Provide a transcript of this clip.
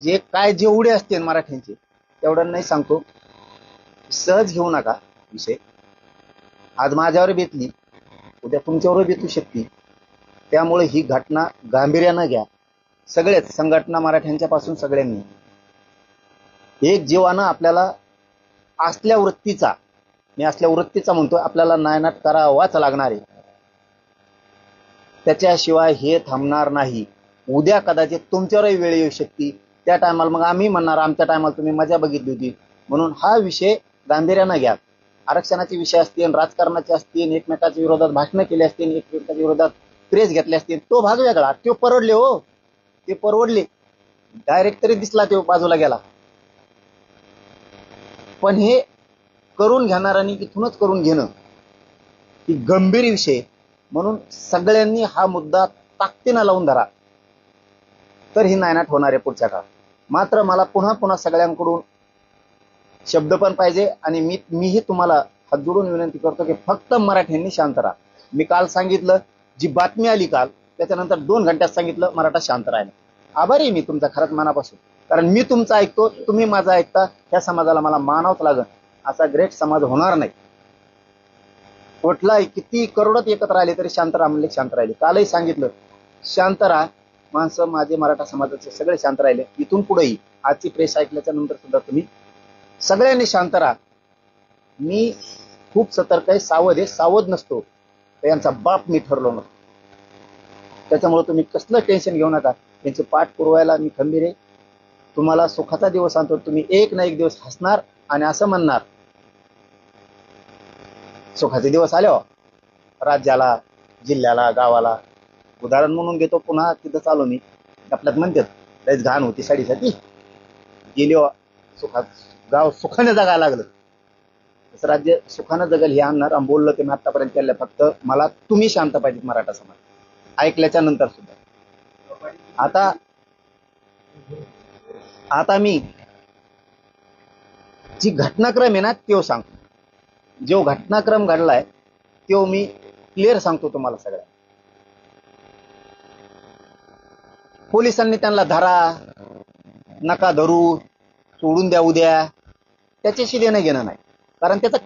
जे काय जेवढे असतील मराठ्यांचे तेवढं नाही सांगतो, सहज घेऊ नका विषय. आज माझ्यावर बेतली, उद्या तुमच्यावर बेतू शकते. त्यामुळे ही घटना गांभीर्यानं घ्या. सगळेच संघटना मराठ्यांच्या पासून सगळ्यांनी एक जीवानं आपल्याला असल्या वृत्तीचा, मी असल्या वृत्तीचा म्हणतो, आपल्याला नायनाट करावाच लागणार आहे. त्याच्याशिवाय हे थांबणार नाही. उद्या कदाचित तुमच्यावरही वेळ येऊ शकते. त्या टायमाला मग आम्ही म्हणणार आमच्या टायमाला तुम्ही मजा बघितली होती. म्हणून हा विषय गांभीर्यानं घ्या. आरक्षणाचे विषय असतील, राजकारणाचे असतील, एकमेकाच्या विरोधात भाषणं केली असतील, एकमेकाच्या विरोधात प्रेस घेतले असतील, तो भाग वेगळा. तो परवडले हो, ते परवडले. डायरेक्ट तरी दिसला तो बाजूला गेला. पण हे करून घेणाऱ्यांनी इथूनच करून घेणं ही गंभीर विषय. म्हणून सगळ्यांनी हा मुद्दा ताकदीनं लावून धरा, तर ही नायनाट होणार आहे पुढच्या काळात. मात्र मला पुन्हा पुन्हा सगळ्यांकडून शब्द पण पाहिजे, आणि मीही तुम्हाला हात जोडून विनंती करतो की फक्त मराठ्यांनी शांत राहा. मी काल सांगितलं, जी बातमी आली काल त्याच्यानंतर 2 घंट्यात सांगितलं मराठा शांत राहिला. आभारी आहे मी तुमचा खरंच मनापासून, कारण मी तुमचं ऐकतो, तुम्ही माझं ऐकता. ह्या समाजाला मला मानावंच लागेल. असा ग्रेट समाज होणार नाही. कुठलाही किती करोडात एकत्र आले तरी शांत राहा म्हणले शांत राहिले. कालही सांगितलं शांत राहा. माणसं माझे मराठा समाजाचे सगळे शांत राहिले. इथून पुढेही आजची प्रेस ऐकल्याच्या नंतर सुद्धा तुम्ही सगळ्यांनी शांत राहा. मी खूप सतर्क आहे, सावध आहे. सावध नसतो तर यांचा बाप मी ठरलो नसतो. त्याच्यामुळे तुम्ही कसलं टेन्शन घेऊ नका. त्यांचे पाठ पुरवायला मी खंबीर आहे. तुम्हाला सुखाचा दिवस आणतो. तुम्ही एक ना एक दिवस हसणार आणि असं म्हणणार, सुखाचे दिवस आले हो राज्याला, जिल्ह्याला, गावाला. उदाहरण म्हणून घेतो, पुन्हा तिथं चालू मी, आपल्यात म्हणतात लयच घाण होती साडीसाठी, गेली सुखात, गाव सुखाने जगायला लागलं. तसं राज्य सुखानं जगल हे आणणार. आणि बोललं ते मी आतापर्यंत केलं. फक्त मला तुम्ही शांत पाहिजेत मराठा समाज, ऐकल्याच्या नंतर सुद्धा. आता मी जी घटनाक्रम आहे ना तो सांगतो. जो घटनाक्रम घडलाय तो मी क्लिअर सांगतो तुम्हाला सगळ्या. पोलिसांनी त्यांना धरा, नका धरू, सोडून द्या उद्या, त्याच्याशी देणं घेणं नाही. कारण त्याचं